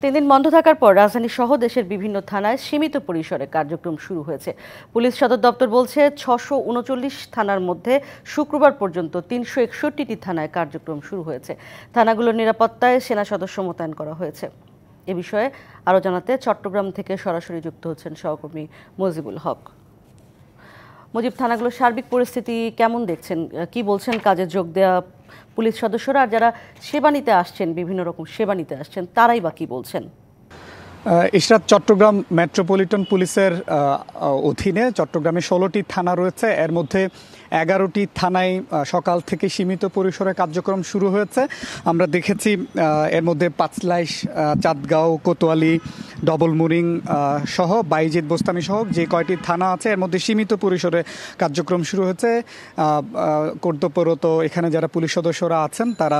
তিন দিন বন্ধ থাকার পর রাজধানী সহ দেশের বিভিন্ন থানায় সীমিত পরিসরে কার্যক্রম শুরু হয়েছে। পুলিশ সদর দপ্তর বলছে ৬৩৯ থানার মধ্যে শুক্রবার পর্যন্ত ৩৬১টি থানায় কার্যক্রম শুরু হয়েছে। থানাগুলোর নিরাপত্তায় সেনা সদস্য মোতায়েন করা হয়েছে। এ বিষয়ে আরও জানাতে চট্টগ্রাম থেকে সরাসরি যুক্ত হচ্ছেন সহকর্মী মুজিবুল হক। মুজিব, থানাগুলোর সার্বিক পরিস্থিতি কেমন দেখছেন? কি বলছেন কাজে যোগ দেওয়া পুলিশ সদস্যরা, আর যারা সেবা নিতে আসছেন, বিভিন্ন রকম সেবা নিতে আসছেন, তারাই বা কি বলছেন? ইশরাত, চট্টগ্রাম মেট্রোপলিটন পুলিশের অধীনে চট্টগ্রামে 16টি থানা রয়েছে। এর মধ্যে 11টি থানায় সকাল থেকে সীমিত পরিসরে কার্যক্রম শুরু হয়েছে। আমরা দেখেছি এর মধ্যে পাঁচলাইশ, চাঁদগাঁও, কোতোয়ালি, ডবলমুরিং সহ বাইজিদ, বোস্তামি সহ যে কয়টি থানা আছে এর মধ্যে সীমিত পরিসরে কার্যক্রম শুরু হয়েছে। কর্তব্যরত এখানে যারা পুলিশ সদস্যরা আছেন তারা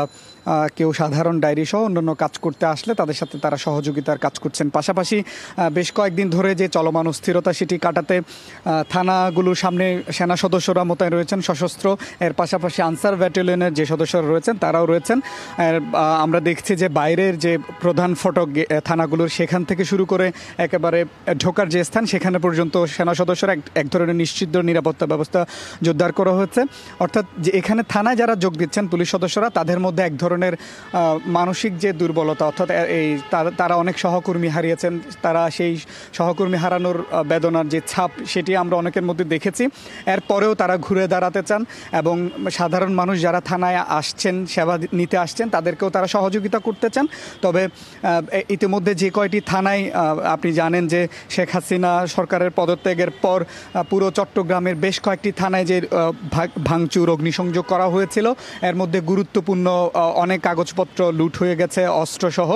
কেউ সাধারণ ডায়েরি সহ অন্যান্য কাজ করতে আসলে তাদের সাথে তারা সহযোগিতার কাজ করছেন। পাশাপাশি বেশ কয়েকদিন ধরে যে চলমান অস্থিরতা সেটি কাটাতে থানাগুলোর সামনে সেনা সদস্যরা মোতায়েন রয়েছেন সশস্ত্র। এর পাশাপাশি আনসার ব্যাটালিয়নের যে সদস্যরা রয়েছেন তারাও রয়েছেন। আমরা দেখছি যে বাইরের যে প্রধান ফটক থানাগুলোর সেখান থেকে শুরু করে একেবারে ঢোকার যে স্থান সেখানে পর্যন্ত সেনা সদস্যরা এক ধরনের নিশ্চিত নিরাপত্তা ব্যবস্থা জোরদার করা হচ্ছে। অর্থাৎ যে এখানে থানায় যারা যোগ দিচ্ছেন পুলিশ সদস্যরা, তাদের মধ্যে এক ধরনের মানসিক যে দুর্বলতা, অর্থাৎ এই তারা অনেক সহকর্মী হারিয়েছেন, তারা সেই সহকর্মী হারানোর বেদনার যে ছাপ সেটি আমরা অনেকের মধ্যে দেখেছি। এরপরেও তারা ঘুরে দাঁড়াতে চান এবং সাধারণ মানুষ যারা থানায় আসছেন, সেবা নিতে আসছেন, তাদেরকেও তারা সহযোগিতা করতে চান। তবে ইতিমধ্যে যে কয়টি থানায় আপনি জানেন যে শেখ হাসিনা সরকারের পদত্যাগের পর পুরো চট্টগ্রামের বেশ কয়েকটি থানায় যে ভাঙচুর, অগ্নিসংযোগ করা হয়েছিল, এর মধ্যে গুরুত্বপূর্ণ অনেক কাগজপত্র লুট হয়ে গেছে, অস্ত্রসহ।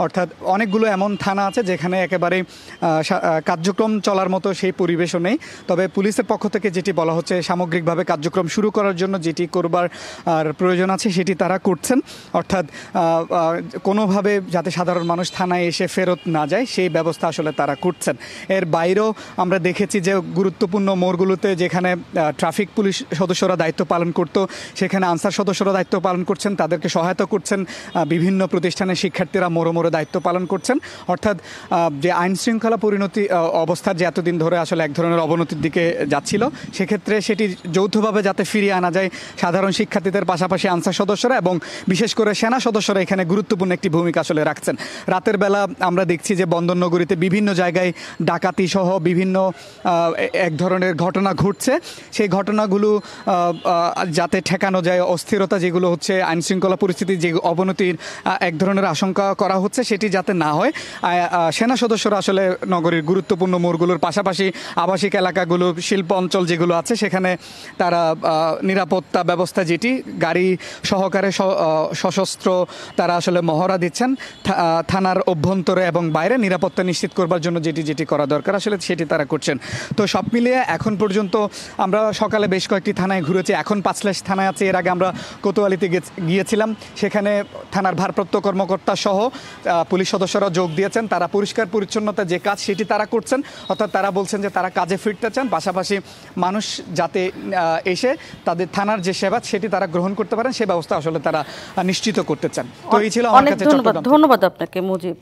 অর্থাৎ অনেকগুলো এমন থানা আছে যেখানে একেবারে কার্যক্রম চলার মতো সেই পরিবেশও নেই। তবে পুলিশের পক্ষ থেকে যেটি বলা হচ্ছে, সামগ্রিকভাবে কার্যক্রম শুরু করার জন্য যেটি করবার প্রয়োজন আছে সেটি তারা করছেন। অর্থাৎ কোনোভাবে যাতে সাধারণ মানুষ থানায় এসে ফেরত না যায় সেই ব্যবস্থা আসলে তারা করছেন। এর বাইরেও আমরা দেখেছি যে গুরুত্বপূর্ণ মোড়গুলোতে যেখানে ট্রাফিক পুলিশ সদস্যরা দায়িত্ব পালন করত, সেখানে আনসার সদস্যরা দায়িত্ব পালন করছেন, তাদেরকে সহায়তা করছেন। বিভিন্ন প্রতিষ্ঠানের শিক্ষার্থীরা মোড়ে মোড়ে দায়িত্ব পালন করছেন। অর্থাৎ যে আইন শৃঙ্খলা পরিণতি অবস্থার যে এতদিন ধরে আসলে এক ধরনের অবনতির দিকে যাচ্ছিল, সেক্ষেত্রে সেটি যৌথভাবে যাতে ফিরিয়ে আনা যায়, সাধারণ শিক্ষার্থীদের পাশাপাশি আনসার সদস্যরা এবং বিশেষ করে সেনা সদস্যরা এখানে গুরুত্বপূর্ণ একটি ভূমিকা আসলে রাখছেন। রাতের বেলা আমরা দেখছি যে বন্দরনগরীতে বিভিন্ন জায়গায় ডাকাতি সহ বিভিন্ন এক ধরনের ঘটনা ঘটছে। সেই ঘটনাগুলো যাতে ঠেকানো যায়, অস্থিরতা যেগুলো হচ্ছে, আইন শৃঙ্খলা পরিস্থিতির যে অবনতির এক ধরনের আশঙ্কা করা হচ্ছে, সেটি যাতে না হয়, সেনা সদস্যরা আসলে নগরীর গুরুত্বপূর্ণ মোড়গুলোর পাশাপাশি আবাসিক এলাকাগুলো, শিল্প অঞ্চল যেগুলো আছে সেখানে তারা নিরাপত্তা ব্যবস্থা যেটি গাড়ি সহকারে সশস্ত্র তারা আসলে মহড়া দিচ্ছেন। থানার অভ্যন্তরে এবং বাইরে নিরাপত্তা নিশ্চিত করবার জন্য যেটি করা দরকার আসলে সেটি তারা করছেন। তো সব মিলিয়ে এখন পর্যন্ত আমরা সকালে বেশ কয়েকটি থানায় ঘুরেছি, এখন পাঁচলাইশ থানায় আছে। এর আগে আমরা কোতোয়ালিতে গিয়েছিলাম, সেখানে থানার ভারপ্রাপ্ত কর্মকর্তা সহ পুলিশ সদস্যরা যোগ দিয়েছেন। তারা পরিষ্কার পরিচ্ছন্নতা যে কাজ সেটি তারা করছেন। অর্থাৎ তারা বলছেন যে তারা কাজে ফিরতে চান, পাশাপাশি মানুষ যাতে এসে তাদের থানার যে সেবা সেটি তারা গ্রহণ করতে পারেন সে ব্যবস্থা আসলে তারা নিশ্চিত করতে চান। তো এই ছিল আমার কাছে। ধন্যবাদ আপনাকে মুজিব।